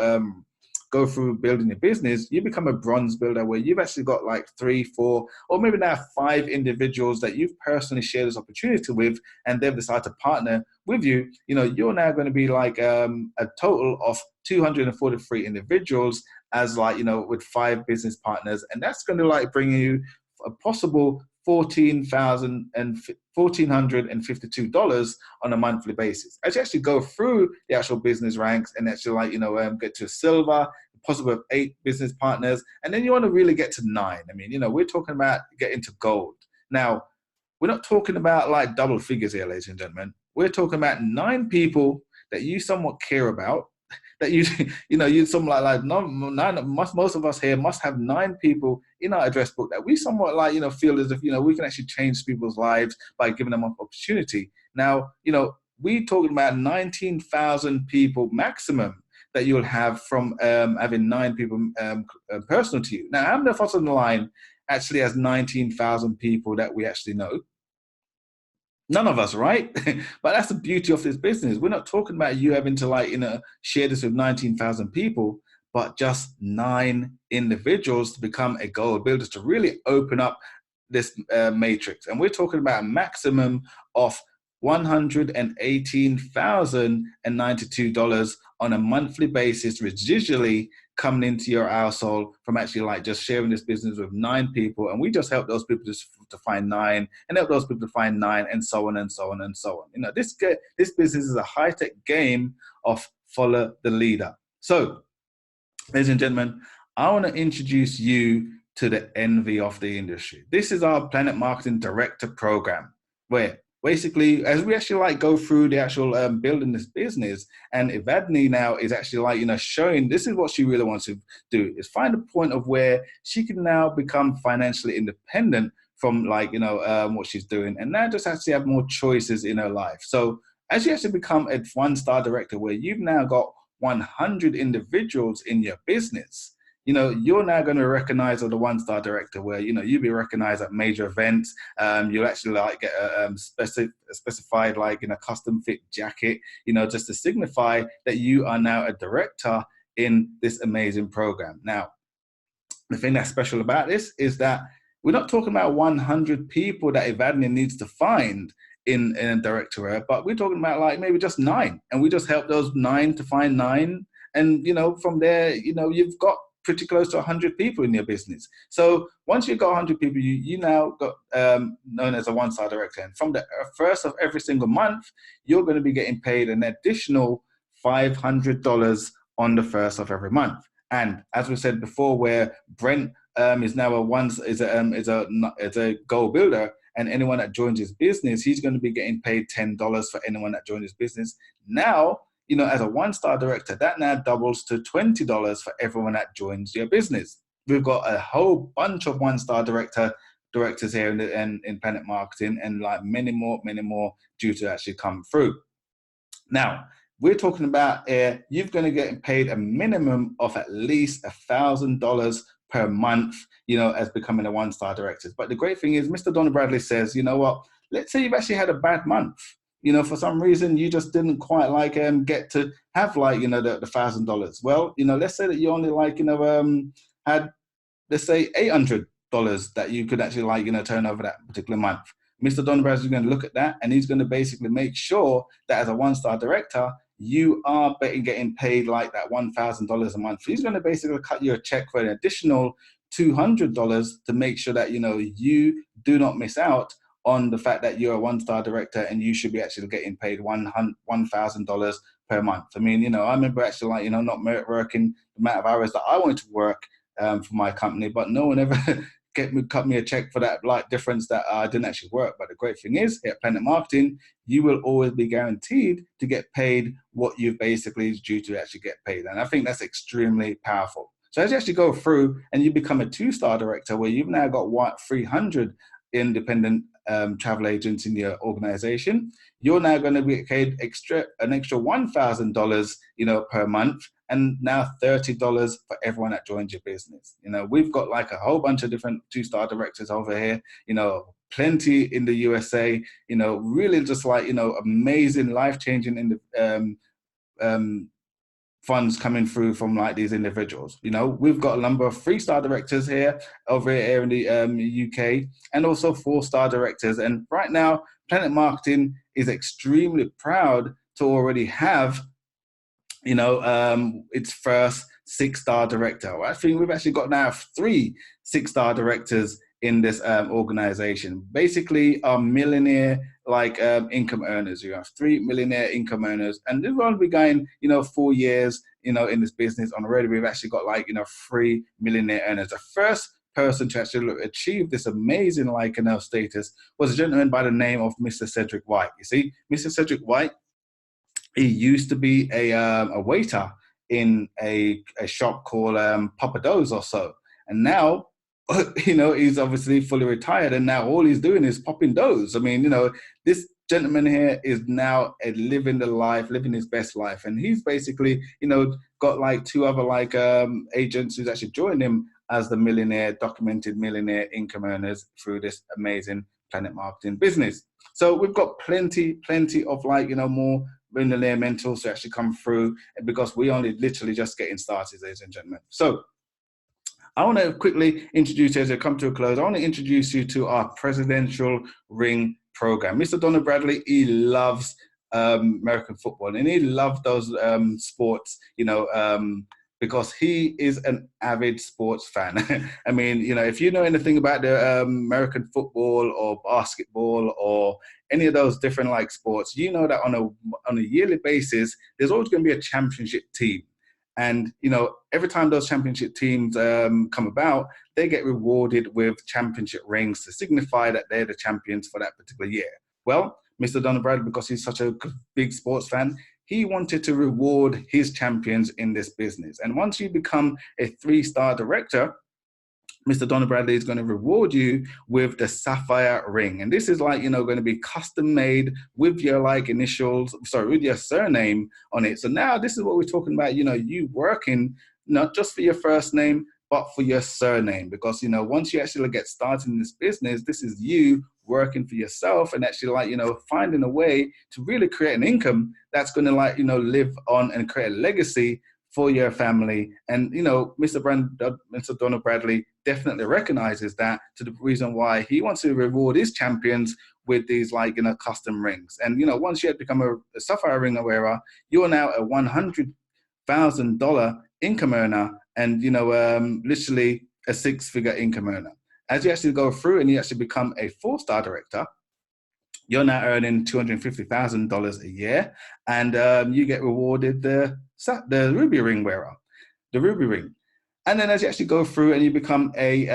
go through building your business, you become a bronze builder, where you've actually got 3, 4, or maybe now 5 individuals that you've personally shared this opportunity with, and they've decided to partner with you. You're now going to be a total of 243 individuals as with 5 business partners, and that's going to bring you a possible $1,452 on a monthly basis. As you actually go through the actual business ranks and actually get to silver, possible of 8 business partners, and then you want to really get to 9. I mean, we're talking about getting to gold. Now, we're not talking about double figures here, ladies and gentlemen. We're talking about 9 people that you somewhat care about, that most of us here must have 9 people in our address book that we somewhat feel as if we can actually change people's lives by giving them an opportunity. Now, we talking about 19,000 people maximum that you'll have from having 9 people personal to you. Now, how many of us on the line actually has 19,000 people that we actually know? None of us, right? But that's the beauty of this business. We're not talking about you having to share this with 19,000 people, but just 9 individuals to become a gold builder, to really open up this matrix. And we're talking about a maximum of $118,092 on a monthly basis, residually coming into your household from actually just sharing this business with 9 people. And we just help those people to find 9, and help those people to find 9, and so on and so on and so on. This business is a high-tech game of follow the leader. So, ladies and gentlemen, I want to introduce you to the envy of the industry. This is our PlanNet Marketing Director program, where basically, as we actually go through the actual building this business, and Evadney now is actually showing this is what she really wants to do, is find a point of where she can now become financially independent from what she's doing, and now just actually have more choices in her life. So as you actually become a 1-star director, where you've now got 100 individuals in your business, you're now going to recognize as the 1-star director, where you'll be recognized at major events. You'll actually get a specified custom fit jacket, just to signify that you are now a director in this amazing program. Now, the thing that's special about this is that we're not talking about 100 people that Evadney needs to find in a directorate, but we're talking about maybe just 9, and we just help those 9 to find 9, and from there, you've got pretty close to 100 people in your business. So once you've got 100 people, you now got known as a 1-star director, and from the first of every single month, you're going to be getting paid an additional $500 on the first of every month. And as we said before, where Brent is now a gold builder, and anyone that joins his business, he's going to be getting paid $10 for anyone that joins his business. Now, as a 1-star director, that now doubles to $20 for everyone that joins your business. We've got a whole bunch of 1-star directors here in PlanNet Marketing, and many more due to actually come through. Now, we're talking about you're going to get paid a minimum of at least $1,000 per month, as becoming a 1-star director. But the great thing is, Mr. Donald Bradley says, you know what? let's say you've actually had a bad month. For some reason, you just didn't quite like get to have like, the $1,000. Well, let's say that you only like, had, let's say, $800 that you could actually like, turn over that particular month. Mr. Donabraz is going to look at that, and he's going to basically make sure that as a one-star director, you are getting paid like that $1,000 a month. He's going to basically cut you a check for an additional $200 to make sure that, you do not miss out on the fact that you're a one-star director and you should be actually getting paid $1,000 per month. I mean, I remember actually like, not working the amount of hours that I wanted to work for my company, but no one ever cut me a check for that like difference that I didn't actually work. But the great thing is, at PlanNet Marketing, you will always be guaranteed to get paid what you basically is due to actually get paid. And I think that's extremely powerful. So as you actually go through and you become a 2-star director, where you've now got 300 independent travel agents in your organization, you're now going to be paid an extra $1,000, per month, and now $30 for everyone that joins your business. We've got like a whole bunch of different 2-star directors over here, plenty in the USA, really just like, amazing, life-changing in the funds coming through from like these individuals. We've got a number of 3-star directors over here in the UK, and also 4-star directors. And right now, PlanNet Marketing is extremely proud to already have, its first 6-star director. I think we've actually got now 3 6-star directors in this organization. Basically, are millionaire income earners. You have 3 millionaire income earners, and they've only been going 4 years in this business. On already we've actually got 3 millionaire earners. The first person to actually achieve this amazing status was a gentleman by the name of Mr. Cedric White. You see, Mr. Cedric White, he used to be a waiter in a shop called Papa Do's or so, and now he's obviously fully retired, and now all he's doing is popping doughs. I mean, this gentleman here is now living his best life, and he's basically, got 2 other agents who's actually joined him as the documented millionaire income earners through this amazing PlanNet Marketing business. So we've got plenty of more millionaire mentors to actually come through, because we only literally just getting started, ladies and gentlemen. So I want to quickly introduce you, as I come to a close, I want to introduce you to our Presidential Ring program. Mr. Donald Bradley, he loves American football, and he loves those sports, because he is an avid sports fan. I mean, if you know anything about the American football or basketball or any of those different sports, that on a yearly basis, there's always going to be a championship team. And, every time those championship teams come about, they get rewarded with championship rings to signify that they're the champions for that particular year. Well, Mr. Donald Bradley, because he's such a big sports fan, he wanted to reward his champions in this business. And once you become a 3-star director, Mr. Donald Bradley is going to reward you with the Sapphire Ring. And this is going to be custom made with your with your surname on it. So now this is what we're talking about, you working not just for your first name, but for your surname. Because, once you actually get started in this business, this is you working for yourself and actually finding a way to really create an income that's going to live on and create a legacy for your family. And, Mr. Donald Bradley definitely recognizes that, to the reason why he wants to reward his champions with these custom rings. And, once you have become a Sapphire Ring wearer, you're now a $100,000 income earner and, literally a 6-figure income earner. As you actually go through and you actually become a 4-star director, you're now earning $250,000 a year, and you get rewarded the ruby ring wearer, the ruby ring. And then as you actually go through and you become a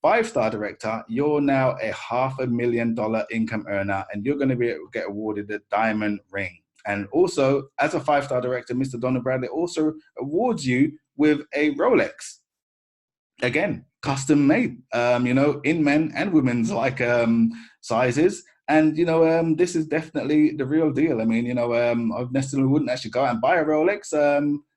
5-star director, you're now a $500,000 income earner, and you're going to get awarded the diamond ring. And also, as a 5-star director, Mr. Donald Bradley also awards you with a Rolex. Again, custom made, in men and women's sizes. And, this is definitely the real deal. I mean, I necessarily wouldn't actually go out and buy a Rolex.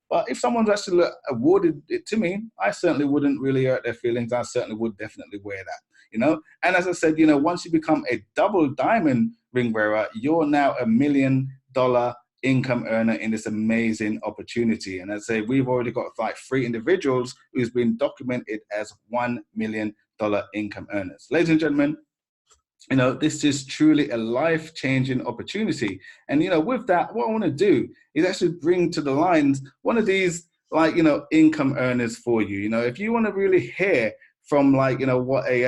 But if someone's actually awarded it to me, I certainly wouldn't really hurt their feelings. I certainly would definitely wear that. you know. And as I said, you know, once you become a double diamond ring bearer, you're now $1 million income earner in this amazing opportunity. And as I say, we've already got like 3 individuals who's been documented as $1 million income earners. Ladies and gentlemen, you know, this is truly a life-changing opportunity. And, you know, with that, what I want to do is actually bring to the lines one of these, like, you know, income earners for you. You know, if you want to really hear from, like, you know, what a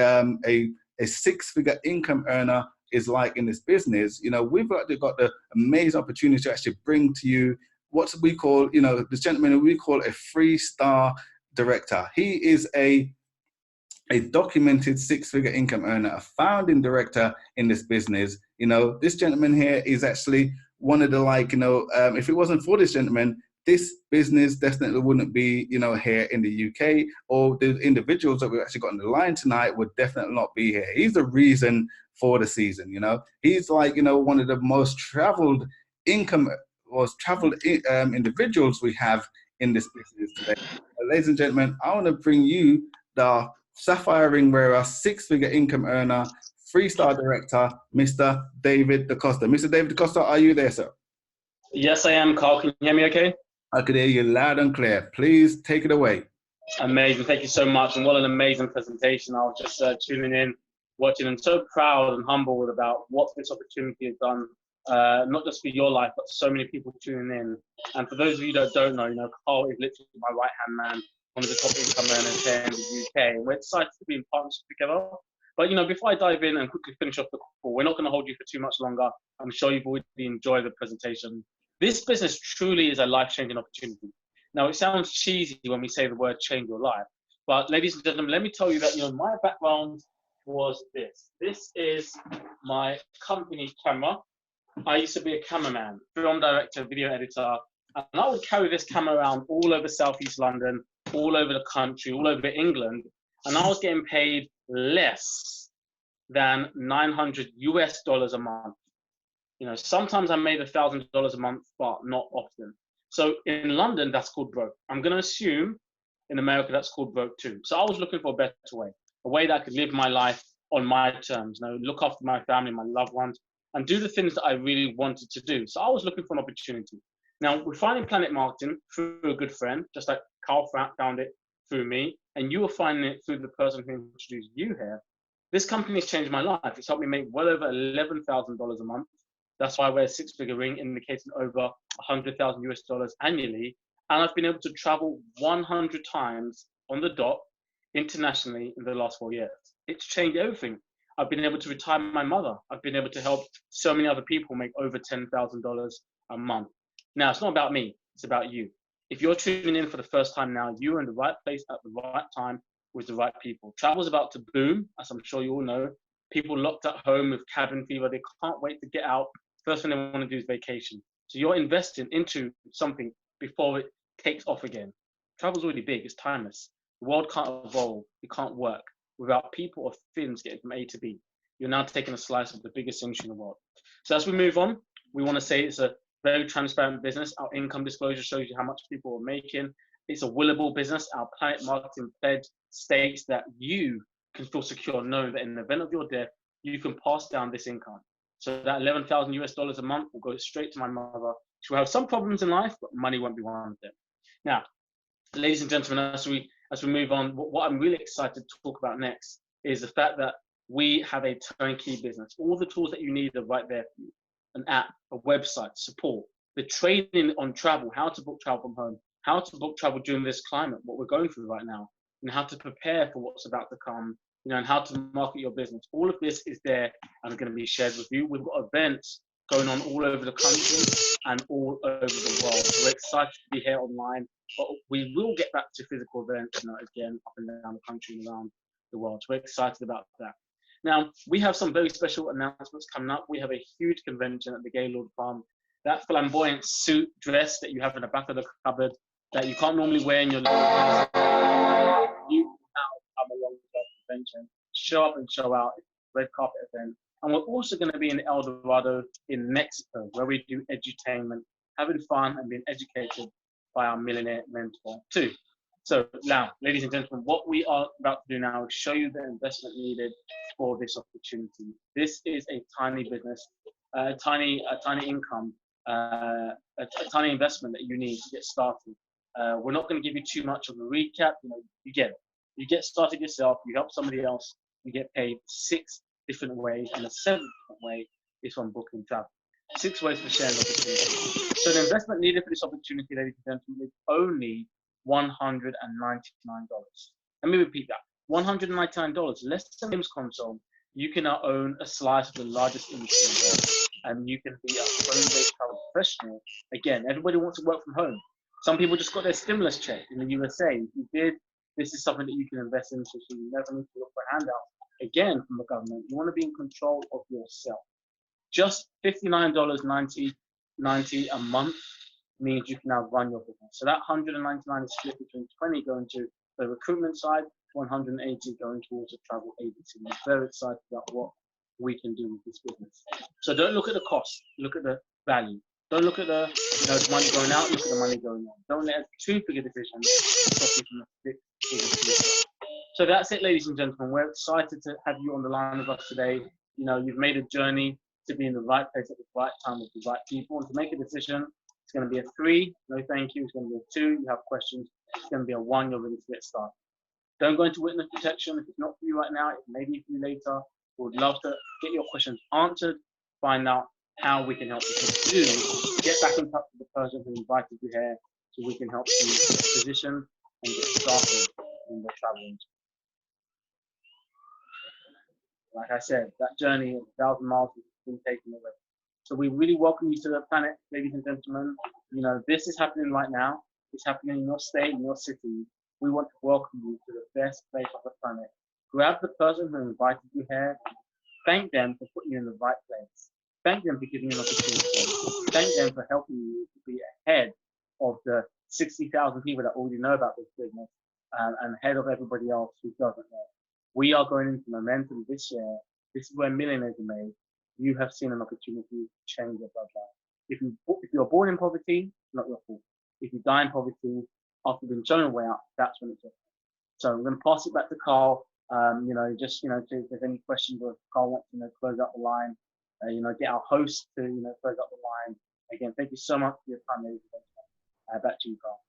6-figure income earner is like in this business, you know, we've actually got the amazing opportunity to actually bring to you what we call, you know, this gentleman we call a 3-star director. He is a documented 6-figure income earner, a founding director in this business. You know, this gentleman here is actually one of the, like, you know, if it wasn't for this gentleman, this business definitely wouldn't be, you know, here in the UK, or the individuals that we've actually got on the line tonight would definitely not be here. He's the reason for the season, you know. He's like, you know, one of the most traveled individuals we have in this business today. Ladies and gentlemen, I want to bring you the Sapphire ring wearer, 6-figure income earner, 3-star director, Mr. David DaCosta. Mr. David DaCosta, are you there, sir? Yes, I am, Carl. Can you hear me okay? I can hear you loud and clear. Please take it away. Amazing. Thank you so much. And what an amazing presentation. I was just tuning in, watching, and so proud and humbled about what this opportunity has done, not just for your life, but so many people tuning in. And for those of you that don't know, you know, Carl is literally my right-hand man, one of the top income earners here in the UK. And we're excited to be in partnership together. But, you know, before I dive in and quickly finish off the call, we're not going to hold you for too much longer. I'm sure you've already enjoyed the presentation. This business truly is a life-changing opportunity. Now, it sounds cheesy when we say the word change your life, but ladies and gentlemen, let me tell you that, you know, my background was this. This is my company camera. I used to be a cameraman, film director, video editor, and I would carry this camera around all over Southeast London, all over the country, all over England, and I was getting paid less than $900 a month. You know, sometimes I made $1,000 a month, but not often. So in London, that's called broke. I'm going to assume in America, that's called broke too. So I was looking for a better way, a way that I could live my life on my terms, you know, look after my family, my loved ones, and do the things that I really wanted to do. So I was looking for an opportunity. Now, we're finding PlanNet Marketing through a good friend, just like Carl found it through me, and you were finding it through the person who introduced you here. This company has changed my life. It's helped me make well over $11,000 a month. That's why I wear a 6-figure ring, indicating over $100,000 annually. And I've been able to travel 100 times on the dot internationally in the last 4 years. It's changed everything. I've been able to retire my mother. I've been able to help so many other people make over $10,000 a month. Now, it's not about me. It's about you. If you're tuning in for the first time now, you're in the right place at the right time with the right people. Travel's about to boom, as I'm sure you all know. People locked at home with cabin fever. They can't wait to get out. First thing they want to do is vacation. So you're investing into something before it takes off again. Travel's already big. It's timeless. The world can't evolve. It can't work without people or things getting from A to B. You're now taking a slice of the biggest industry in the world. So as we move on, we want to say it's a very transparent business. Our income disclosure shows you how much people are making. It's a willable business. Our PlanNet Marketing pledge states that you can feel secure knowing that in the event of your death, you can pass down this income. So that $11,000 a month will go straight to my mother. She will have some problems in life, but money won't be one of them. Now, ladies and gentlemen, as we move on, what I'm really excited to talk about next is the fact that we have a turnkey business. All the tools that you need are right there for you. An app, a website, support, the training on travel, how to book travel from home, how to book travel during this climate, what we're going through right now, and how to prepare for what's about to come, you know, and how to market your business. All of this is there and going to be shared with you. We've got events going on all over the country and all over the world. So we're excited to be here online, but we will get back to physical events, you know, again, up and down the country and around the world. So we're excited about that. Now, we have some very special announcements coming up. We have a huge convention at the Gaylord Bomb. That flamboyant suit dress that you have in the back of the cupboard that you can't normally wear in your life, you now come along to that convention, show up and show out. It's a red carpet event. And we're also going to be in El Dorado in Mexico, where we do edutainment, having fun and being educated by our millionaire mentor too. So now, ladies and gentlemen, what we are about to do now is show you the investment needed for this opportunity. This is a tiny business, a tiny income, a tiny investment that you need to get started. We're not going to give you too much of a recap. You get it. You get started yourself. You help somebody else. You get paid 6 different ways, and the 7th different way is from booking travel. 6 ways for sharing opportunity. So the investment needed for this opportunity, ladies and gentlemen, is only $199. Let me repeat that. $199, less than Games Console. You can now own a slice of the largest industry in the world, and you can be a home-based travel professional. Again, everybody wants to work from home. Some people just got their stimulus check in the USA. If you did, this is something that you can invest into, so you never need to look for a handout again from the government. You want to be in control of yourself. Just $59.90 a month means you can now run your business. So that $199 is split between 20 going to the recruitment side, 180 going towards a travel agency. I'm very excited about what we can do with this business. So don't look at the cost, look at the value. Don't look at the money going out, look at the money going in. Don't let it too big a decision stop you from a big decision. So that's it, ladies and gentlemen. We're excited to have you on the line with us today. You've made a journey to be in the right place at the right time with the right people. And to make a decision, it's going to be a 3, no thank you. It's going to be a 2, you have questions. It's going to be a 1, you're ready to get started. Don't go into witness protection. If it's not for you right now, it may be for you later. We would love to get your questions answered, find out how we can help you. So do get back in touch with the person who invited you here so we can help you get positioned and get started in the travel industry. Like I said, that journey of 1,000 miles has been taken away. So we really welcome you to the planet, ladies and gentlemen. This is happening right now. It's happening in your state, in your city. We want to welcome you to the best place on the planet. Grab the person who invited you here. Thank them for putting you in the right place. Thank them for giving you an opportunity. Thank them for helping you to be ahead of the 60,000 people that already know about this business and ahead of everybody else who doesn't know. We are going into momentum this year. This is where millionaires are made. You have seen an opportunity to change your bloodline. If you're born in poverty, not your fault. If you die in poverty after being shown a way out, that's when it's your fault. So I'm going to pass it back to Carl. If there's any questions or if Carl wants to close out the line, get our host to close out the line. Again, thank you so much for your time, ladies and gentlemen. Back to you, Carl.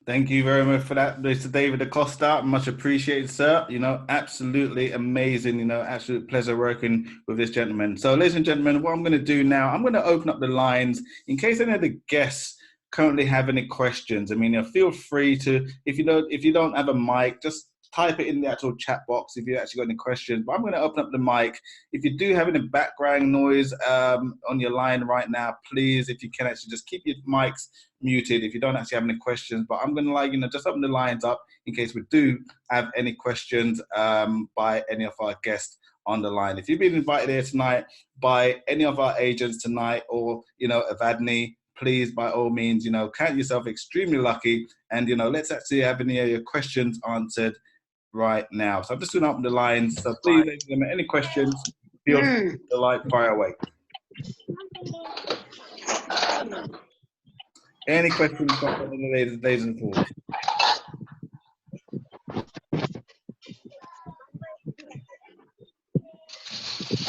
Thank you very much for that, Mr. David Acosta. Much appreciated, sir. Absolutely amazing. Absolute pleasure working with this gentleman. So, ladies and gentlemen, what I'm going to do now, I'm going to open up the lines in case any of the guests currently have any questions. Feel free to, if you don't have a mic, just type it in the actual chat box if you actually got any questions. But I'm going to open up the mic. If you do have any background noise on your line right now, please, if you can actually just keep your mics muted if you don't actually have any questions. But I'm going to just open the lines up in case we do have any questions by any of our guests on the line. If you've been invited here tonight by any of our agents tonight or, Evadney, please, by all means, count yourself extremely lucky and, let's actually have any of your questions answered right now. So I'm just going to open the lines. So please, ladies and gentlemen, any questions, feel free to fire away. Any questions from the ladies and gentlemen?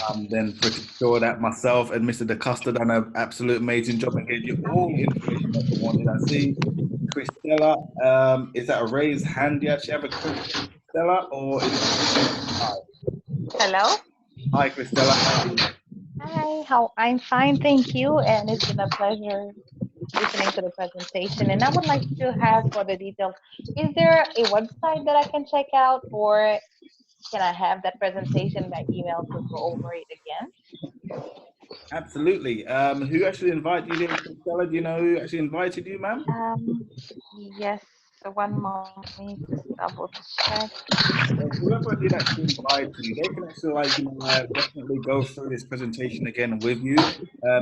I'm then pretty sure that myself and Mr. DaCosta done an absolute amazing job and gave you all the information that you wanted. I see Christella, is that a raised hand? Do you actually have a question, Christella, or is it... Hello? Hi, Christella. Hi, I'm fine, thank you. And it's been a pleasure listening to the presentation. And I would like to have further details. Is there a website that I can check out, or can I have that presentation by email to go over it again? Absolutely. Who actually invited you here, Christella? Do you know who actually invited you, ma'am? Yes. So one moment, let me just double check. Whoever did actually invite you, they can actually definitely go through this presentation again with you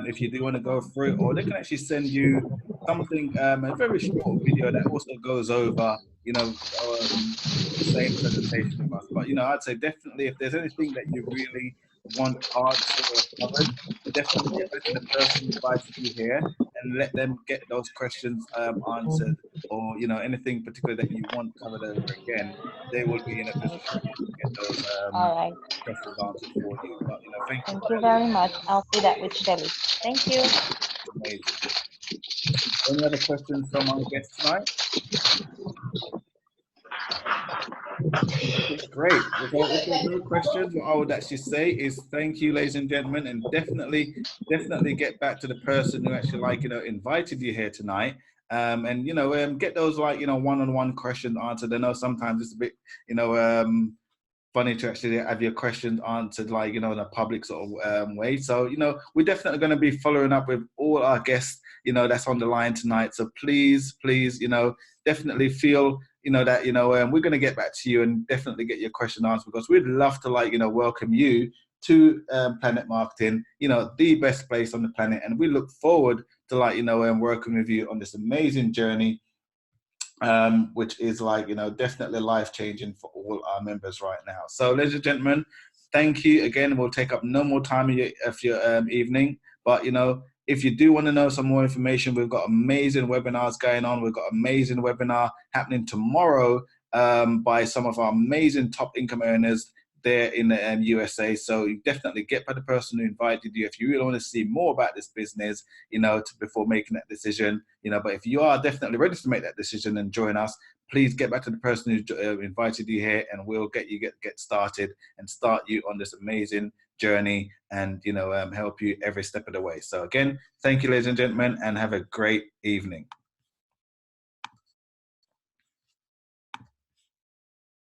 if you do want to go through it, or they can actually send you something, a very short video that also goes over, the same presentation with us. But I'd say definitely if there's anything that you really want answered or covered, definitely get back to the person who invited you here and let them get those questions answered, or anything particular that you want covered over again. They will be in a position to get those All right. questions answered for you. But thank you. Thank you very much. I'll see that with Shelly. Thank you. Amazing. Any other questions from our guests tonight? Great. If there's no questions, what I would actually say is thank you, ladies and gentlemen, and definitely get back to the person who actually invited you here tonight. And get those one-on-one questions answered. I know sometimes it's a bit funny to actually have your questions answered in a public sort of way. So we're definitely going to be following up with all our guests that's on the line tonight. So please definitely feel that we're going to get back to you and definitely get your question answered, because we'd love to welcome you to PlanNet Marketing, the best place on the planet. And we look forward to working with you on this amazing journey, which is definitely life-changing for all our members right now. So ladies and gentlemen, thank you again. We'll take up no more time of your evening, but if you do want to know some more information, we've got amazing webinars going on. We've got amazing webinar happening tomorrow by some of our amazing top income earners there in the USA. So you definitely get by the person who invited you if you really want to see more about this business, before making that decision. But if you are definitely ready to make that decision and join us, please get back to the person who invited you here, and we'll get started and start you on this amazing journey and help you every step of the way. So again, thank you, ladies and gentlemen, and have a great evening.